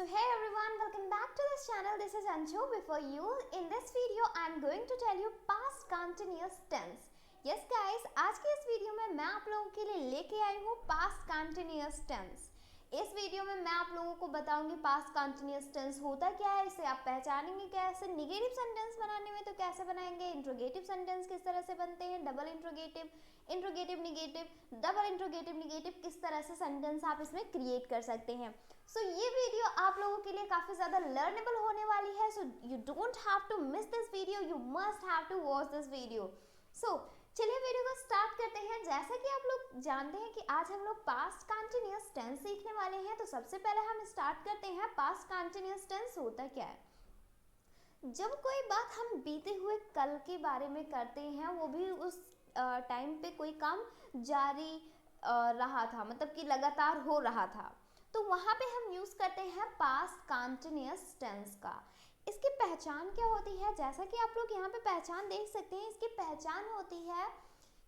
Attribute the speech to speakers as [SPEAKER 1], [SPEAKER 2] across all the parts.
[SPEAKER 1] So hey everyone, welcome back to this channel. This is Anshu. Before you, in this video I am going to tell you past continuous tense. Yes guys, आज के इस video में मैं आप लोगों के लिए लेके आई हूँ past continuous tense. इस वीडियो में मैं आप लोगों को बताऊंगी पास्ट कंटिन्यूअस टेंस होता क्या है, इसे आप पहचानेंगे कैसे, निगेटिव सेंटेंस बनाने में तो कैसे बनाएंगे, इंट्रोगेटिव सेंटेंस किस तरह से बनते हैं, double interrogative, interrogative negative, double interrogative negative, किस तरह से सेंटेंस आप इसमें क्रिएट कर सकते हैं. सो ये वीडियो आप लोगों के लिए काफ़ी ज़्यादा लर्नेबल होने वाली है. So you don't have to miss this video, you must have to watch this video. So चलिए वीडियो को स्टार्ट करते हैं. जैसा कि आप लोग जानते हैं कि आज हम लोग पास्ट कंटिन्यूअस टेंस सीखने वाले हैं, तो सबसे पहले हम स्टार्ट करते हैं पास्ट कंटिन्यूअस टेंस होता क्या है. जब कोई बात हम बीते हुए कल के बारे में करते हैं, वो भी उस टाइम पे कोई काम जारी रहा था, मतलब कि लगातार हो रहा था, तो वहाँ पे हम यूज़ करते हैं पास्ट कंटिन्यूअस टेंस का. इसकी पहचान क्या होती है, जैसा कि आप लोग यहाँ पे पहचान देख सकते हैं, इसकी पहचान होती है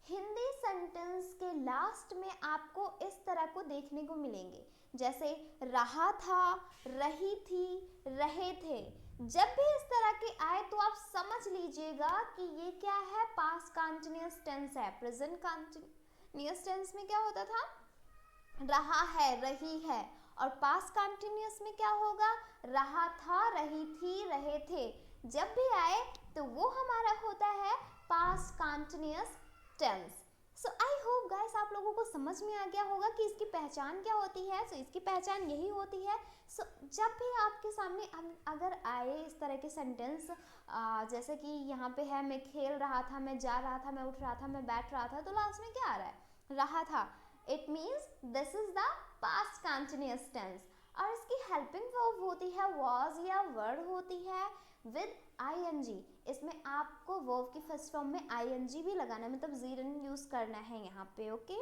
[SPEAKER 1] हिंदी सेंटेंस के लास्ट में आपको इस तरह को देखने को मिलेंगे, जैसे रहा था, रही थी, रहे थे. जब भी इस तरह के आए तो आप समझ लीजिएगा कि ये क्या है, पास्ट कंटिन्यूअस टेंस है. प्रेजेंट कंटिन्यूअस टेंस में क्या होता था, रहा है, रही है, और पास्ट कंटिन्यूअस में क्या होगा, रहा था, रही थी, रहे थे. जब भी आए तो वो हमारा होता है past continuous tense. So I hope guys आप लोगों को समझ में आ गया होगा कि इसकी पहचान क्या होती है. सो इसकी पहचान यही होती है. सो जब भी आपके सामने अगर आए इस तरह के सेंटेंस, जैसे कि यहाँ पे है, मैं खेल रहा था, मैं जा रहा था, मैं उठ रहा था, मैं बैठ रहा था, तो लास्ट में क्या आ रहा है, रहा था. It means this is the past continuous tense. और इसकी हेल्पिंग वर्ब होती है was या वर्ड होती है विद ing. इसमें आपको वर्ब की फर्स्ट फॉर्म में ing भी लगाना है, मतलब जीरन यूज करना है यहाँ पे. ओके,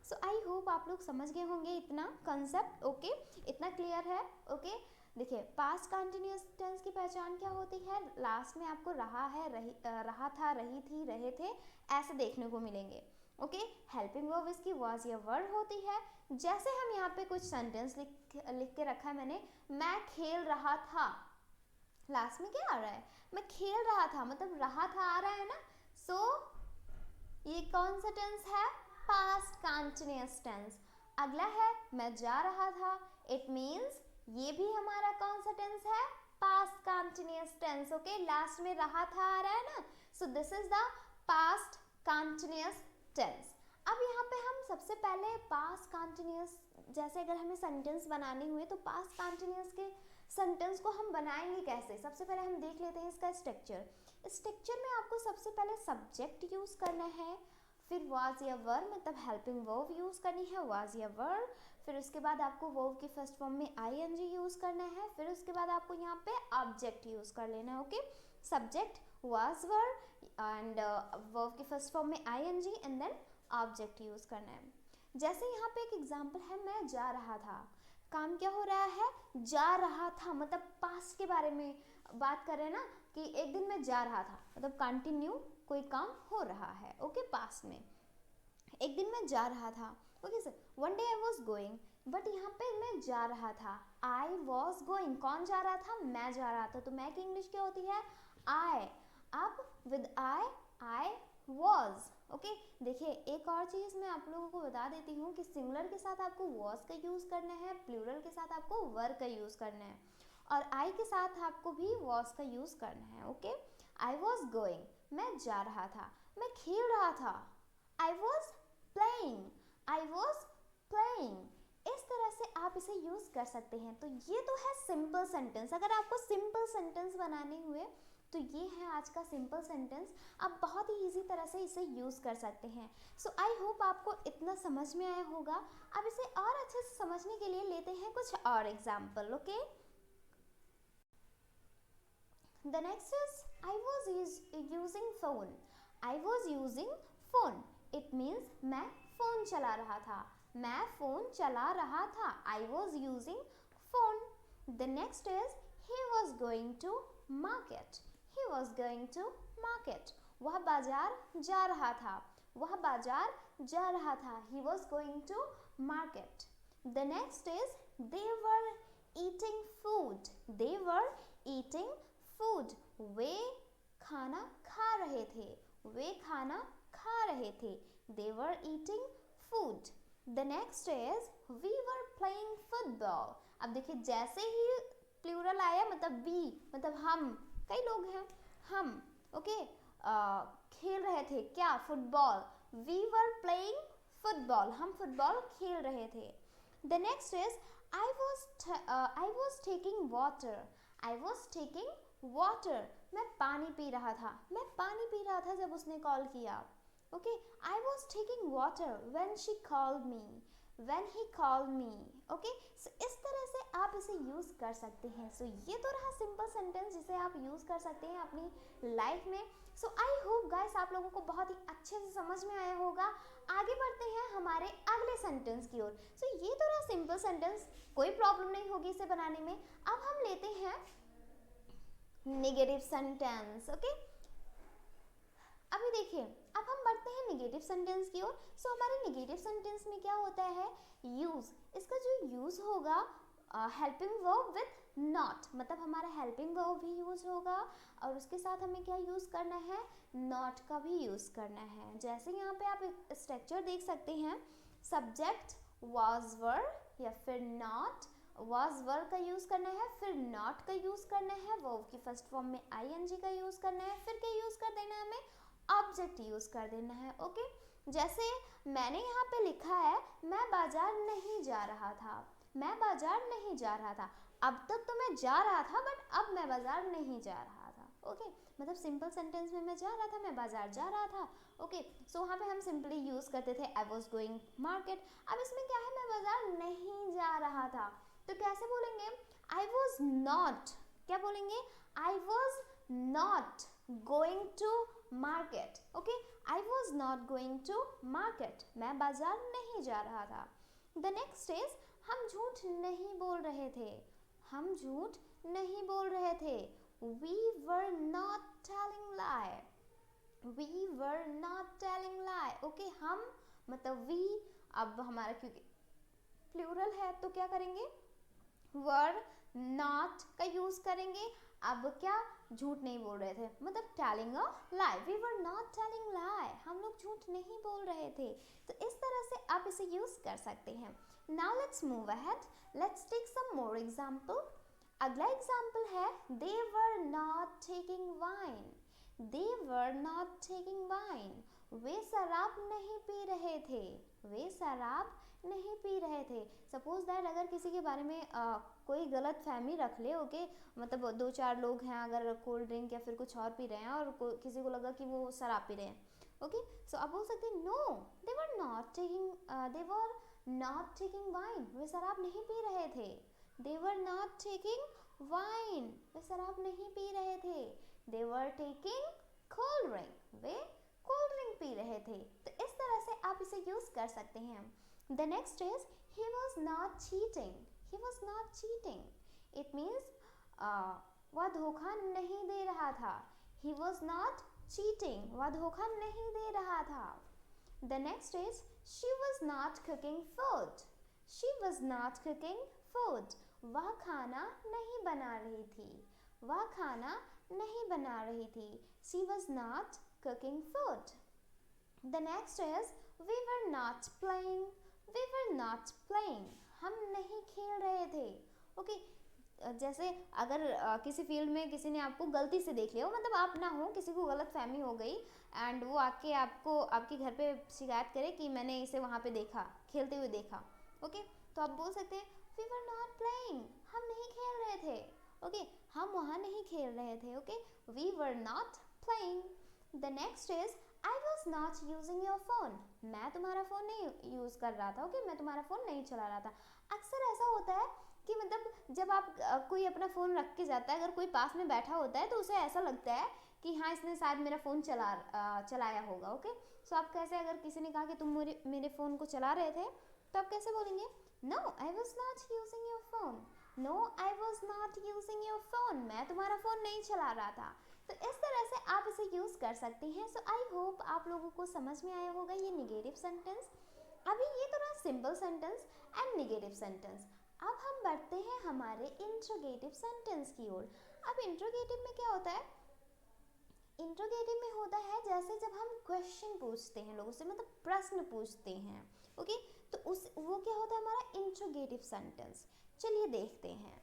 [SPEAKER 1] सो आई होप आप लोग समझ गए होंगे इतना कंसेप्ट. ओके, इतना क्लियर है. ओके, देखिए पास्ट कंटिन्यूअस टेंस की पहचान क्या होती है, लास्ट में आपको रहा है, रहा था, रही थी, रहे थे, ऐसे देखने को मिलेंगे. ओके, हेल्पिंग वर्ब इसकी was या वर्ड होती है. जैसे हम यहाँ पे कुछ सेंटेंस लिख के रखा है मैंने, मैं खेल रहा था, लास्ट में क्या आ रहा है, मैं खेल रहा था, मतलब रहा था आ रहा है ना. सो ये कौन सा टेंस है, पास्ट कंटिन्यूअस टेंस. अगला है मैं जा रहा था, इट मीन्स ये भी हमारा कौन सा टेंस है, past continuous tense. Okay, last में रहा था आ रहा है ना. So this is the past continuous tense. अब यहाँ पे हम सबसे पहले पास्ट कंटिन्यूअस, जैसे अगर हमें सेंटेंस बनाने हुए तो पास्ट कंटिन्यूअस के सेंटेंस को हम बनाएंगे कैसे. सबसे पहले हम देख लेते हैं इसका स्ट्रक्चर. स्ट्रक्चर में आपको सबसे पहले सब्जेक्ट यूज़ करना है, फिर was या वर्ब, मतलब हेल्पिंग वर्ब यूज़ करनी है, was या वर्ब. फिर उसके बाद आपको वर्ब की फर्स्ट फॉर्म में ing यूज़ करना है. फिर उसके बाद आपको यहाँ पे ऑब्जेक्ट यूज़ कर लेना है. Okay, subject, was, verb and verb की फर्स्ट फॉर्म में ing and then object use करना है. जैसे यहाँ पे एक एग्जाम्पल है, मैं जा रहा था, काम क्या हो रहा है, जा रहा था, मतलब पास्ट के बारे में बात कर रहे हैं ना, कि एक दिन मैं जा रहा था, मतलब कंटिन्यू कोई काम हो रहा है. ओके, पास्ट में एक दिन मैं जा रहा था. Okay sir, one day I was going, but यहाँ पे मैं जा रहा था, आई वॉज गोइंग, कौन जा रहा था, मैं जा रहा था, तो मैं की इंग्लिश क्या होती है, आई. अब विद आई वॉज. ओके, देखिए एक और चीज़ मैं आप लोगों को बता देती हूँ कि सिंगुलर के साथ आपको वॉज का यूज़ करना है, प्लूरल के साथ आपको वर का यूज़ करना है, और आई के साथ आपको भी वॉज का यूज़ करना है. ओके, आई वॉज गोइंग, मैं जा रहा था, मैं खेल रहा था, I was playing, I was playing. इस तरह से आप इसे यूज़ कर सकते हैं. तो ये तो है सिंपल सेंटेंस. अगर आपको सिंपल सेंटेंस बनाने हुए तो ये है आज का सिंपल सेंटेंस. आप बहुत ही ईजी तरह से इसे यूज़ कर सकते हैं. सो आई होप आपको इतना समझ में आया होगा. अब इसे और अच्छे से समझने के लिए लेते हैं कुछ और example. Okay, the next is I was using phone. I was using phone, it means मैं फ़ोन चला रहा था, मैं फ़ोन चला रहा था, I was using phone. The next is he was going to market. He was going to market. वह बाजार जा रहा था, वह बाजार जा रहा था. He was going to market. The next is they were eating food. They were eating food. वे खाना खा रहे थे. वे खाना खा रहे थे. They were eating food. The next is we were playing football. अब देखिए जैसे ही प्लूरल आया मतलब we मतलब हम, कई लोग हैं, हम, ओके, खेल रहे थे क्या, football. We were playing football. हम फुटबॉल खेल रहे थे. The next is I was taking water. I was taking water. मैं पानी पी रहा था. मैं पानी पी रहा था जब उसने कॉल किया. Okay, I was taking water when she called me. When he called me. Okay, so इस तरह से आप इसे यूज़ कर सकते हैं. So ये तो रहा सिंपल सेंटेंस जिसे आप यूज़ कर सकते हैं अपनी लाइफ में. So I hope guys आप लोगों को बहुत ही अच्छे से समझ में आया होगा. आगे बढ़ते हैं हमारे अगले सेंटेंस की ओर. So ये तो रहा सिंपल सेंटेंस, कोई प्रॉब्लम नहीं होगी इसे बनाने में. अब हम लेते हैं नेगेटिव सेंटेंस. ओके, अभी देखिए अब हम बढ़ते हैं नेगेटिव सेंटेंस की ओर. सो हमारे नेगेटिव सेंटेंस में क्या होता है, यूज. इसका जो यूज होगा हेल्पिंग वर्ब विथ नॉट, मतलब हमारा हेल्पिंग वर्ब भी यूज होगा और उसके साथ हमें क्या यूज करना है, नॉट का भी यूज करना है. जैसे यहाँ पे आप स्ट्रक्चर देख सकते हैं, सब्जेक्ट वाज वर या फिर नॉट. वाज वर का यूज करना है, फिर नॉट का यूज करना है, वर्ब की फर्स्ट फॉर्म में आईएनजी का यूज करना है, फिर क्या यूज कर देना है, हमें ऑब्जेक्ट यूज कर देना है. ओके, जैसे मैंने यहाँ पे लिखा है मैं बाजार नहीं जा रहा था. मैं बाजार नहीं जा रहा था. अब तक तो मैं जा रहा था बट अब मैं बाजार नहीं जा रहा था. ओके, मतलब सिंपल सेंटेंस में मैं जा रहा था, मैं बाजार जा रहा था. ओके, सो वहाँ पे हम सिंपली यूज करते थे आई वॉज गोइंग मार्केट. अब इसमें क्या है, मैं बाजार नहीं जा रहा था, तो कैसे बोलेंगे, आई वॉज नॉट. क्या बोलेंगे, I was not going to market. Okay, I was not going to market. मैं बाजार नहीं जा रहा था. द नेक्स्ट इज हम झूठ नहीं बोल रहे थे. हम झूठ नहीं बोल रहे थे. We were not telling lie. We were not telling lie. Okay, हम मतलब we, अब हमारा क्योंकि प्लूरल है तो क्या करेंगे, were not का यूज करेंगे. अब क्या, झूठ नहीं बोल रहे थे मतलब telling a lie. We were not telling lie. हम लोग झूठ नहीं बोल रहे थे. तो इस तरह से आप इसे यूज कर सकते हैं. Now let's move ahead. Let's take some more example. अगला एग्जाम्पल है they were not taking wine. They were not taking wine. वे शराब नहीं पी रहे थे. वे शराब नहीं पी रहे थे. सपोज दैट अगर किसी के बारे में कोई गलत फहमी रख ले. ओके, मतलब दो चार लोग हैं, अगर कोल्ड ड्रिंक या फिर कुछ और पी रहे हैं और किसी को लगा कि वो शराब पी रहे हैं. ओके, सो आप बोल सकते हैं no, they were not taking wine. वे शराब नहीं पी रहे थे. They were not taking wine. वे शराब नहीं पी रहे थे. They were taking cold drink. Way cold drink P रहे थे. तो इस तरह से आप इसे यूज कर सकते हैं. The next is he was not cheating. He was not cheating. It means वह धोखा नहीं दे रहा था. He was not cheating. वह धोखा नहीं दे रहा था. The next is she was not cooking food. She was not cooking food. वह खाना नहीं बना रही थी. वह खाना नहीं बना रही थी. She was not cooking food. The next is we were not playing. We were not playing. हम नहीं खेल रहे थे. ओके, जैसे अगर किसी फील्ड में किसी ने आपको गलती से देख लिया हो, मतलब आप ना हो, किसी को गलत फहमी हो गई एंड वो आके आपको आपके घर पे शिकायत करे कि मैंने इसे वहाँ पे देखा, खेलते हुए देखा. ओके, तो आप बोल सकते हैं we were not playing. हम नहीं खेल रहे थे. ओके, हम वहाँ नहीं खेल रहे थे. Okay, we were not playing. The next is I was not using your phone. मैं तुम्हारा फ़ोन नहीं यूज़ कर रहा था. ओके, मैं तुम्हारा फ़ोन नहीं चला रहा था. अक्सर ऐसा होता है कि मतलब जब आप कोई अपना फ़ोन रख के जाता है, अगर कोई पास में बैठा होता है तो उसे ऐसा लगता है कि हाँ इसने शायद मेरा फ़ोन चलाया होगा. ओके, सो आप कैसे, अगर किसी ने कहा कि तुम मेरे फ़ोन को चला रहे थे, तो आप कैसे बोलेंगे, No, I was not using your phone. No, I was not using your phone. मैं तुम्हारा फ़ोन नहीं चला रहा था. तो इस तरह से आप इसे यूज़ कर सकते हैं. सो आई होप आप लोगों को समझ में आया होगा ये नेगेटिव सेंटेंस. अभी ये तो रहा simple sentence and negative sentence. अब हम बढ़ते हैं हमारे इंट्रोगेटिव सेंटेंस की ओर। अब इंट्रोगेटिव में क्या होता है? इंट्रोगेटिव में होता है जैसे जब हम क्वेश्चन पूछते हैं लोगों से, मतलब प्रश्न पूछते हैं, ओके, तो उस वो क्या होता है हमारा इंट्रोगेटिव सेंटेंस। चलिए देखते हैं।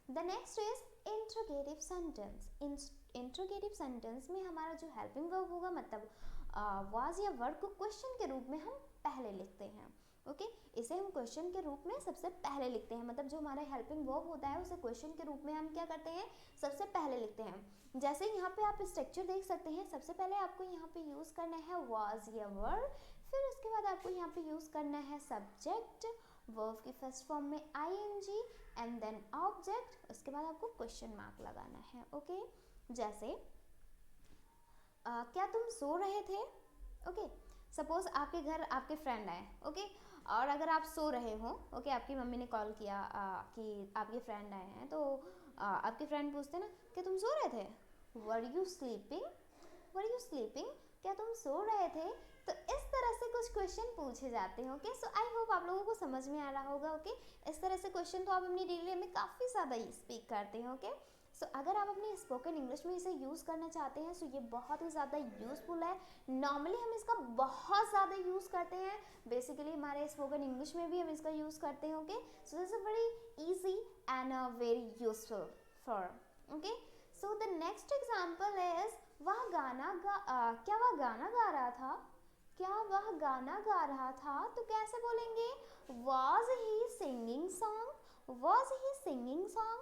[SPEAKER 1] The next is interrogative sentence. Interrogative sentence में हमारा जो हेल्पिंग वर्ब होगा, मतलब वाज या वर्ड को क्वेश्चन के रूप में हम पहले लिखते हैं, ओके। इसे हम क्वेश्चन के रूप में सबसे पहले लिखते हैं, मतलब जो हमारा हेल्पिंग वर्ब होता है उसे क्वेश्चन के रूप में हम क्या करते हैं, सबसे पहले लिखते हैं। जैसे यहाँ पे आप स्ट्रक्चर देख सकते हैं, सबसे पहले आपको यहाँ पे यूज करना है वाज या वर्ड, फिर उसके बाद आपको यहाँ पे यूज करना है सब्जेक्ट, वर्ब की फर्स्ट फॉर्म में ing एंड देन ऑब्जेक्ट, उसके बाद आपको क्वेश्चन मार्क लगाना है, ओके। जैसे क्या तुम सो रहे थे, ओके। सपोज आपके घर आपके फ्रेंड आए, ओके, और अगर आप सो रहे हो, ओके, आपकी मम्मी ने कॉल किया कि आपके फ्रेंड आए हैं, तो आपके फ्रेंड पूछते ना कि तुम सो रहे थे, were you sleeping, were you sleeping, क्या तुम सो रहे थे। तो इस तरह से कुछ क्वेश्चन पूछे जाते हैं, ओके। सो आई होप आप लोगों को समझ में आ रहा होगा, ओके। इस तरह से क्वेश्चन तो आप अपनी डेली लाइफ में काफ़ी ज़्यादा स्पीक करते हैं, ओके। सो अगर आप अपनी स्पोकन इंग्लिश में इसे यूज़ करना चाहते हैं, सो ये बहुत ही ज़्यादा यूज़फुल है। नॉर्मली हम इसका बहुत ज़्यादा यूज़ करते हैं, बेसिकली हमारे स्पोकन इंग्लिश में भी हम इसका यूज़ करते हैं, okay. So this is very easy and very useful for, okay. So the next example is क्या वह गाना गा रहा था, क्या वह गाना गा रहा था। तो कैसे बोलेंगे, was he singing song, was he singing song,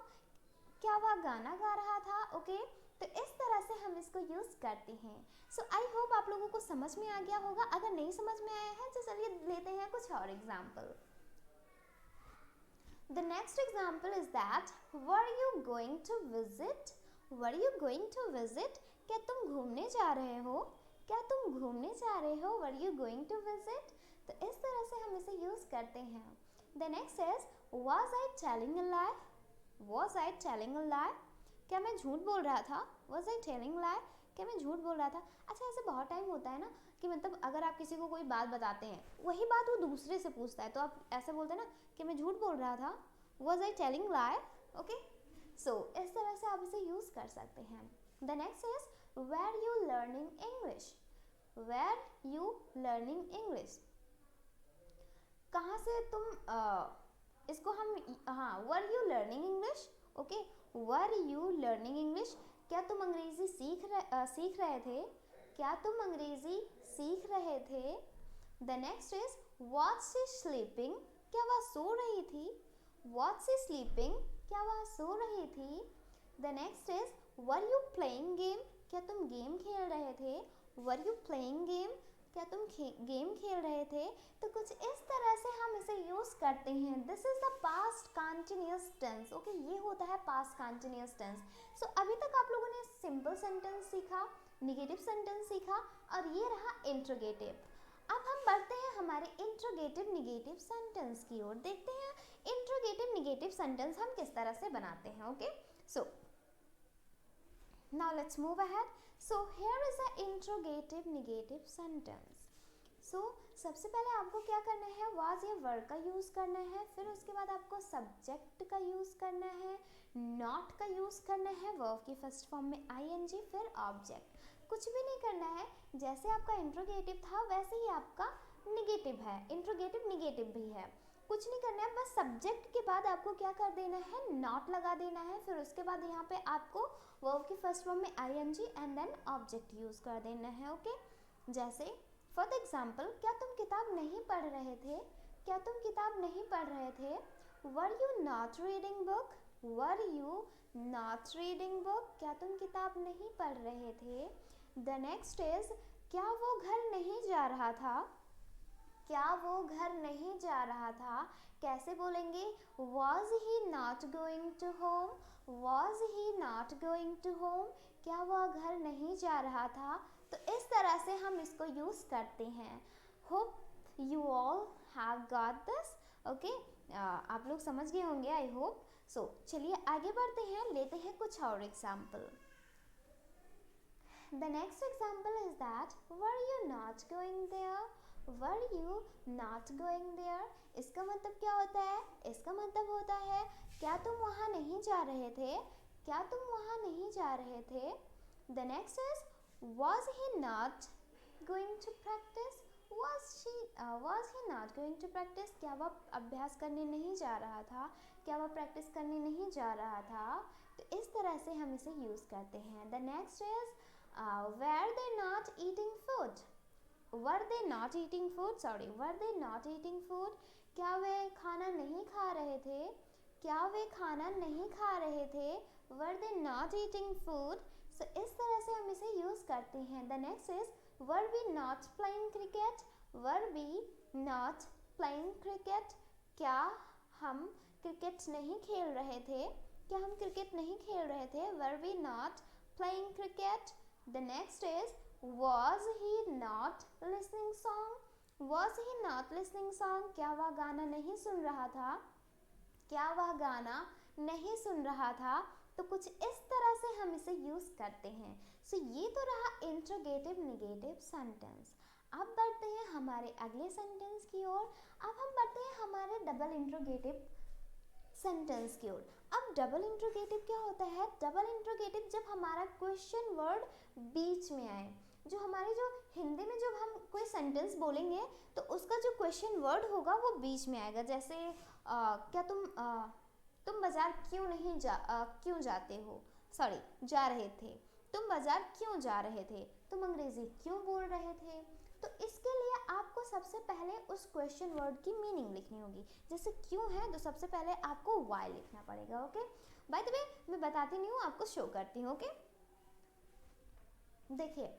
[SPEAKER 1] क्या वह गाना गा रहा था, ओके। तो इस तरह से हम इसको यूज करते हैं। सो आई होप आप लोगों को समझ में आ गया होगा। अगर नहीं समझ में आया है तो चलिए लेते हैं कुछ और example. The next example is that were you going to visit, were you going to visit, क्या तुम घूमने जा रहे हो, क्या तुम घूमने जा रहे हो, were you going to visit। तो इस तरह से हम इसे यूज करते हैं। The next is was I telling a lie, was I telling a lie, क्या मैं झूठ बोल रहा था, was I telling lie, क्या मैं झूठ बोल रहा था। अच्छा, ऐसे बहुत टाइम होता है ना कि मतलब अगर आप किसी को कोई बात बताते हैं, वही बात वो दूसरे से पूछता है, तो आप ऐसे बोलते हैं ना कि मैं झूठ बोल रहा था, was I telling lie, okay. So इस तरह से आप इसे यूज कर सकते हैं। The next is where you learning English, where you learning English, कहाँ से तुम इसको हम, हाँ, were you learning English, okay, were you learning English, क्या तुम अंग्रेजी सीख रहे थे, क्या तुम अंग्रेजी सीख रहे थे। The next is was she sleeping, क्या वह सो रही थी, was she sleeping, क्या वह सो रही थी। The next is were you playing game, क्या तुम गेम खेल रहे थे, were you playing game, क्या तुम गेम खेल रहे थे। तो कुछ इस तरह से हम इसे यूज करते हैं। This is the past continuous tense, okay, ये होता है पास्ट कंटिन्यूअस टेंस। सो अभी तक आप लोगों ने सिंपल सेंटेंस सीखा, नेगेटिव सेंटेंस सीखा, और ये रहा इंट्रोगेटिव। अब हम बढ़ते हैं हमारे इंट्रोगेटिव नेगेटिव सेंटेंस की ओर। देखते हैं इंट्रोगेटिव नेगेटिव सेंटेंस हम किस तरह से बनाते हैं, okay. So now let's move ahead. So here is a interrogative negative sentence. So सबसे पहले आपको क्या करना है, was या were का यूज करना है, फिर उसके बाद आपको subject का यूज करना है, not का यूज करना है, verb की फर्स्ट फॉर्म में ing, फिर object। कुछ भी नहीं करना है, जैसे आपका इंट्रोगेटिव था वैसे ही आपका निगेटिव है, इंट्रोगेटिव निगेटिव भी है। कुछ नहीं करना है, बस सब्जेक्ट के बाद आपको क्या कर देना है, नॉट लगा देना है, फिर उसके बाद यहाँ पे आपको वर्ब की फर्स्ट फॉर्म में ing and then object use कर देना है, ओके। जैसे फॉर द एग्जाम्पल, क्या तुम किताब नहीं पढ़ रहे थे, क्या तुम किताब नहीं पढ़ रहे थे। वर you not reading book, were you not reading book, क्या तुम किताब नहीं पढ़ रहे थे। द नेक्स्ट इज क्या वो घर नहीं जा रहा था, क्या वो घर नहीं जा रहा था। कैसे बोलेंगे, was he not going to home, was he not going to home, क्या वह घर नहीं जा रहा था। तो इस तरह से हम इसको यूज करते हैं। Hope you all have got this, okay. आप लोग समझ गए होंगे, आई होप सो। चलिए आगे बढ़ते हैं, लेते हैं कुछ और example. The next example is that were you not going there, were you not going there, इसका मतलब क्या होता है? इसका मतलब होता है क्या तुम वहाँ नहीं जा रहे थे? क्या तुम वहाँ नहीं जा रहे थे? The next is was he not going to practice? Was he not going to practice? क्या वह अभ्यास करने नहीं जा रहा था? क्या वह प्रैक्टिस करने नहीं जा रहा था? तो इस तरह से हम इसे यूज करते हैं. The next is were they not eating food? were they not eating food? were they not eating food? क्या वे खाना नहीं खा रहे थे? क्या वे खाना नहीं खा रहे थे? were they not eating food? So इस तरह से हम इसे यूज करते हैं. The next is were we not playing cricket? were we not playing cricket? क्या हम क्रिकेट नहीं खेल रहे थे? क्या हम क्रिकेट नहीं खेल रहे थे? were we not playing cricket? The next is was he not listening song? was he not listening song? क्या वह गाना नहीं सुन रहा था? क्या वह गाना नहीं सुन रहा था? तो कुछ इस तरह से हम इसे यूज करते हैं. सो ये तो रहा इंट्रोगेटिव नेगेटिव सेंटेंस. अब बढ़ते हैं हमारे अगले सेंटेंस की ओर. अब हम बढ़ते हैं हमारे डबल इंट्रोगेटिव सेंटेंस की ओर. अब डबल इंट्रोगेटिव क्या होता है? डबल इंट्रोगेटिव जब हमारा क्वेश्चन वर्ड बीच में आए. जो हमारे जो हिंदी में जब हम कोई सेंटेंस बोलेंगे तो उसका जो क्वेश्चन वर्ड होगा वो बीच में आएगा. जैसे क्या तुम बाजार क्यों जाते हो? जा रहे थे. तुम बाजार क्यों जा रहे थे? तुम अंग्रेजी क्यों बोल रहे थे? तो इसके लिए आपको सबसे पहले उस क्वेश्चन वर्ड की मीनिंग लिखनी होगी. जैसे क्यों है तो सबसे पहले आपको वाई लिखना पड़ेगा. ओके, बाय द वे मैं बताती नहीं हूँ, आपको शो करती हूँ. ओके, देखिए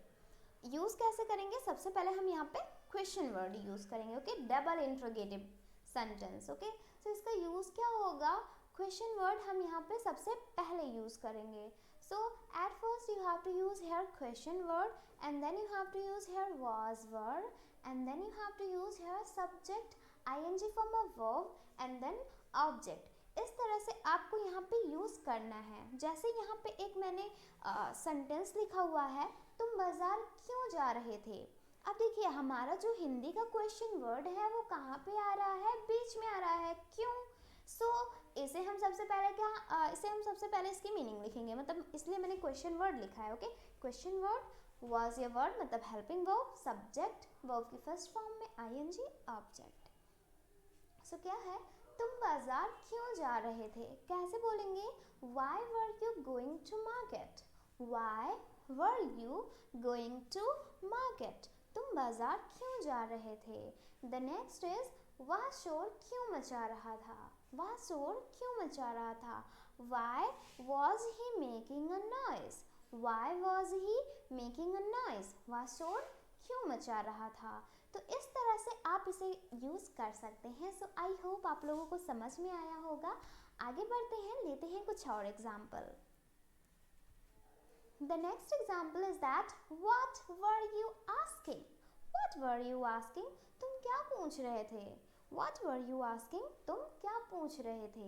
[SPEAKER 1] यूज कैसे करेंगे. सबसे पहले हम यहाँ पे क्वेश्चन वर्ड यूज करेंगे. Okay, double interrogative sentence. Okay, तो इसका यूज क्या होगा? क्वेश्चन वर्ड हम यहाँ पे सबसे पहले यूज करेंगे. So at first you have to use here question word, and then you have to use here was word, and then you have to use here subject ing form of verb, and then object. इस तरह से आपको यहाँ पे use करना है. जैसे यहाँ पे एक मैंने सेंटेंस लिखा हुआ है, तुम बाजार क्यों जा रहे थे. अब देखिए हमारा जो हिंदी का क्वेश्चन वर्ड है वो कहाँ पे आ रहा है? बीच में आ रहा है. क्यों? इसे हम सबसे पहले इसकी मीनिंग लिखेंगे. मतलब इसलिए मैंने क्वेश्चन वर्ड लिखा है. ओके, क्वेश्चन वर्ड वाज ये वर्ड मतलब हेल्पिंग वर्ब, सब्जेक्ट, वर्ब की फर्स्ट फॉर्म में आईएनजी, ऑब्जेक्ट. सो क्या है? तुम बाजार क्यों जा रहे थे. कैसे बोलेंगे? Why were you going to market. Why were you going to market. तुम बाजार क्यों जा रहे थे. द नेक्स्ट इज वह शोर क्यों मचा रहा था. वह शोर क्यों मचा रहा था. Why was he making a noise? Why was he making a noise? वह शोर क्यों मचा रहा था. तो इस तरह से आप इसे यूज कर सकते हैं. सो आई होप आप लोगों को समझ में आया होगा. आगे बढ़ते हैं, लेते हैं कुछ और example. The next example is that what were you asking? What were you asking? तुम क्या पूछ रहे थे. What were you asking? तुम क्या पूछ रहे थे.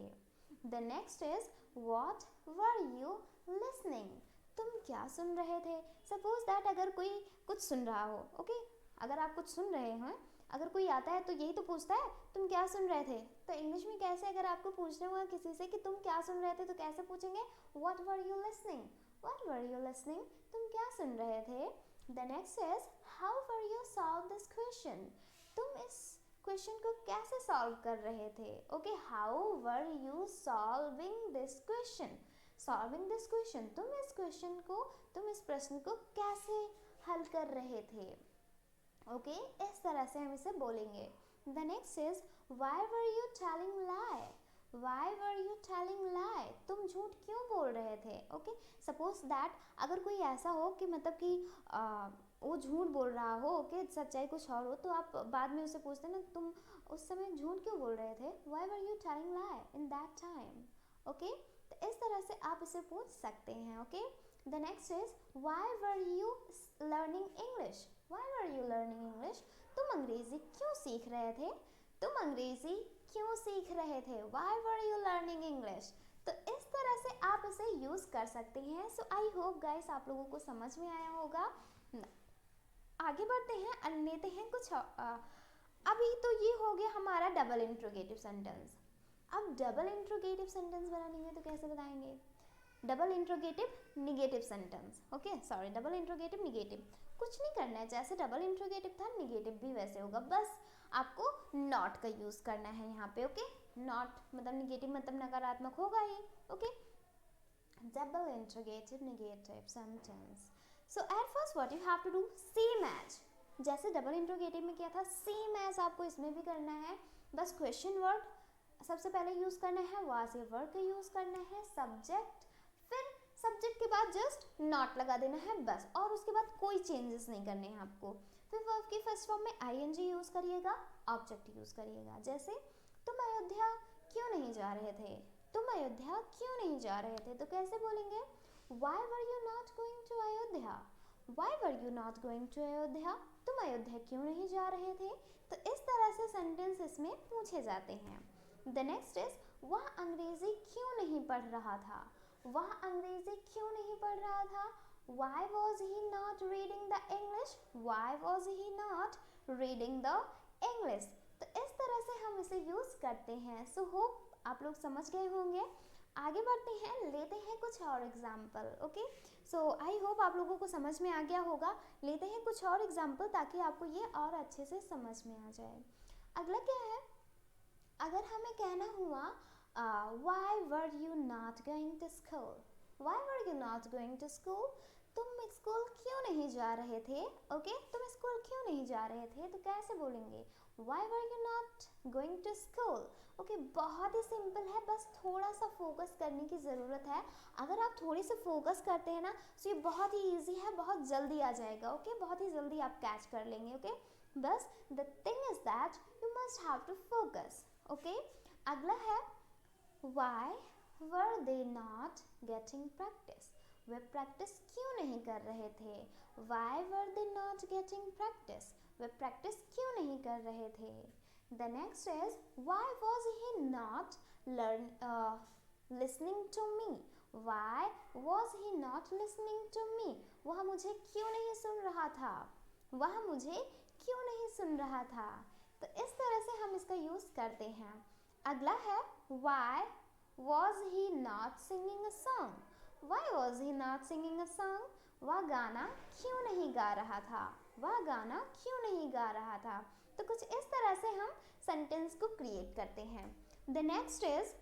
[SPEAKER 1] The next is what were you listening? तुम क्या सुन रहे थे. Suppose that अगर कोई कुछ सुन रहा हो. ओके, अगर आप कुछ सुन रहे हैं, अगर कोई आता है तो यही तो पूछता है तुम क्या सुन रहे थे. तो इंग्लिश में कैसे अगर आपको पूछना होगा किसी से कि तुम क्या सुन रहे थे तो कैसे पूछेंगे? What were you listening? What were you listening? तुम क्या सुन रहे थे. The next is how were you solve this question? तुम इस क्वेश्चन को कैसे सॉल्व कर रहे थे. Okay, how were you solving this question. Solving this question, तुम इस प्रश्न को कैसे हल कर रहे थे. ओके, इस तरह से हम इसे बोलेंगे. The next is why were you telling lie. Why were you telling लाई. तुम झूठ क्यों बोल रहे थे. ओके, सपोज दैट अगर कोई ऐसा हो कि मतलब कि वो झूठ बोल रहा हो, ओके, सच्चाई कुछ और हो, तो आप बाद में उसे पूछते हैं ना तुम उस समय झूठ क्यों बोल रहे थे. Why were you telling lie in that time. Okay, तो इस तरह से आप इसे पूछ सकते हैं. Okay, the next is why were you learning English. Why were you learning English. तुम अंग्रेजी क्यों सीख रहे थे. तुम अंग्रेजी क्यों सीख रहे थे. Why were you learning English. तो इस तरह से आप इसे यूज कर सकते हैं. सो आई होप गाइस आप लोगों को समझ में आया होगा. आगे बढ़ते हैं और लेते हैं कुछ अभी तो ये हो गया हमारा डबल इंट्रोगेटिव सेंटेंस। अब डबल इंट्रोगेटिव सेंटेंस बनाएंगे तो कैसे बताएंगे? Double interrogative negative sentence. Okay, sorry, double interrogative negative. कुछ नहीं करना है, जैसे डबल इंट्रोगेटिव था निगेटिव भी वैसे होगा, बस आपको नॉट का यूज करना है यहाँ पे। ओके, नॉट मतलब निगेटिव मतलब नकारात्मक होगा ही। Okay, double interrogative negative sentence. So at first what you have to do, same as, जैसे डबल इंट्रोगेटिव में किया था सेम एज आपको इसमें भी करना है। बस क्वेश्चन वर्ड सबसे पहले यूज करना है, वाज ये वर्ड का यूज करना है, सब्जेक्ट, फिर सब्जेक्ट के बाद जस्ट नॉट लगा देना है बस, और उसके बाद कोई चेंजेस नहीं करने हैं आपको। फिर वर्ब की फर्स्ट फॉर्म में आईएनजी यूज करिएगा, ऑब्जेक्ट यूज करिएगा। जैसे तुम अयोध्या क्यों नहीं जा रहे थे, तुम अयोध्या क्यों नहीं जा रहे थे, तो कैसे बोलेंगे? Why were you not going to Ayodhya? Why were you not going to Ayodhya? तुम अयोध्या क्यों नहीं जा रहे थे? तो इस तरह से सेंटेंस इसमें पूछे जाते हैं। The next is, वह अंग्रेजी क्यों नहीं पढ़ रहा था? वह अंग्रेजी क्यों नहीं पढ़ रहा था? Why was he not reading the English? Why was he not reading the English? तो इस तरह से हम इसे यूज करते हैं। सो होप आप लोग समझ गए होंगे। आगे बढ़ते हैं, लेते हैं कुछ और example. Okay, so I hope आप लोगों को समझ में आ गया होगा। लेते हैं कुछ और एग्जाम्पल ताकि आपको ये और अच्छे से समझ में आ जाए। अगला क्या है, अगर हमें कहना हुआ why were you not going to school? Why were you not going to school? तुम स्कूल क्यों नहीं जा रहे थे? ओके, तुम स्कूल क्यों नहीं जा रहे थे, तो कैसे बोलेंगे? Why were you not going to school? Okay, बहुत ही सिंपल है, बस थोड़ा सा फोकस करने की ज़रूरत है। अगर आप थोड़ी सी फोकस करते हैं ना तो ये बहुत ही ईजी है, बहुत जल्दी आ जाएगा। ओके, बहुत ही जल्दी आप कैच कर लेंगे। ओके, बस the thing is that you must have to focus. Okay, अगला है, why were they not getting practice? वे प्रैक्टिस क्यों नहीं कर रहे थे? Why were they not getting practice? वे प्रैक्टिस क्यों नहीं कर रहे थे? The next is, why was he not listening to me? Why was he not listening to me? वह मुझे क्यों नहीं सुन रहा था? वह मुझे क्यों नहीं सुन रहा था? तो इस तरह से हम इसका यूज करते हैं। अगला है, why was he not singing a song? Why was he not singing a song? वह गाना क्यों नहीं गा रहा था? वह गाना क्यों नहीं गा रहा था? तो कुछ इस तरह से हम सेंटेंस को क्रिएट करते हैं। The next is,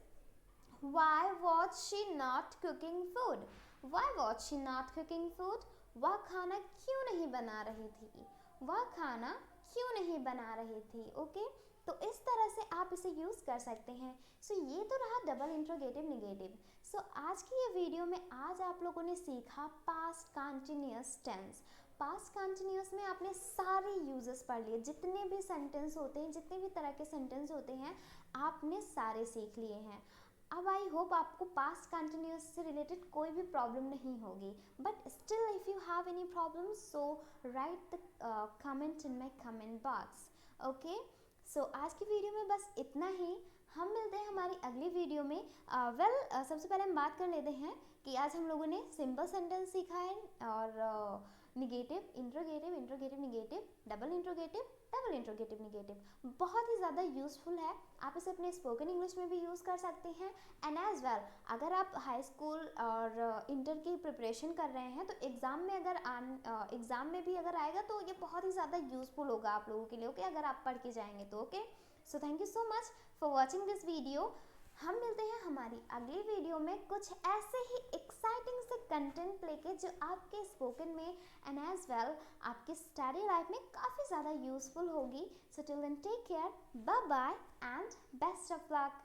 [SPEAKER 1] why was she not cooking food? Why was she not cooking food? वह खाना क्यों नहीं बना रही थी? वह खाना क्यों नहीं बना रही थी? ओके, तो इस तरह से आप इसे यूज कर सकते हैं। सो ये तो रहा डबल इंट्रोगेटिव निगेटिव। सो आज की ये वीडियो में आज आप लोगों ने सीखा past continuous tense. Past continuous में आपने सारे यूजेस पढ़ लिए, जितने भी सेंटेंस होते हैं, जितने भी तरह के सेंटेंस होते हैं, आपने सारे सीख लिए हैं। अब आई होप आपको पास्ट कंटिन्यूअस से रिलेटेड कोई भी प्रॉब्लम नहीं होगी, but still if you have any problem so write the comment in my comment box. Okay, so आज की वीडियो में बस इतना ही। हम मिलते हैं हमारी अगली वीडियो में। सबसे पहले हम बात कर लेते हैं कि आज हम लोगों ने सिंपल सेंटेंस सीखा है और negative, interrogative, interrogative negative, double interrogative negative. बहुत ही ज़्यादा यूज़फुल है, आप इसे अपने स्पोकन इंग्लिश में भी यूज़ कर सकते हैं। एंड एज वेल, अगर आप हाई स्कूल और इंटर की प्रिपरेशन कर रहे हैं तो एग्ज़ाम में अगर एग्ज़ाम में भी अगर आएगा तो ये बहुत ही ज़्यादा यूज़फुल होगा आप लोगों के लिए। ओके, अगर आप पढ़ के जाएंगे तो। Okay, so thank you so much for watching this video. हम मिलते हैं हमारी अगली वीडियो में कुछ ऐसे ही एक्साइटिंग से कंटेंट लेके जो आपके स्पोकन में एंड एज वेल आपके स्टडी लाइफ में काफ़ी ज़्यादा यूज़फुल होगी। So till then take care, bye bye and best of luck.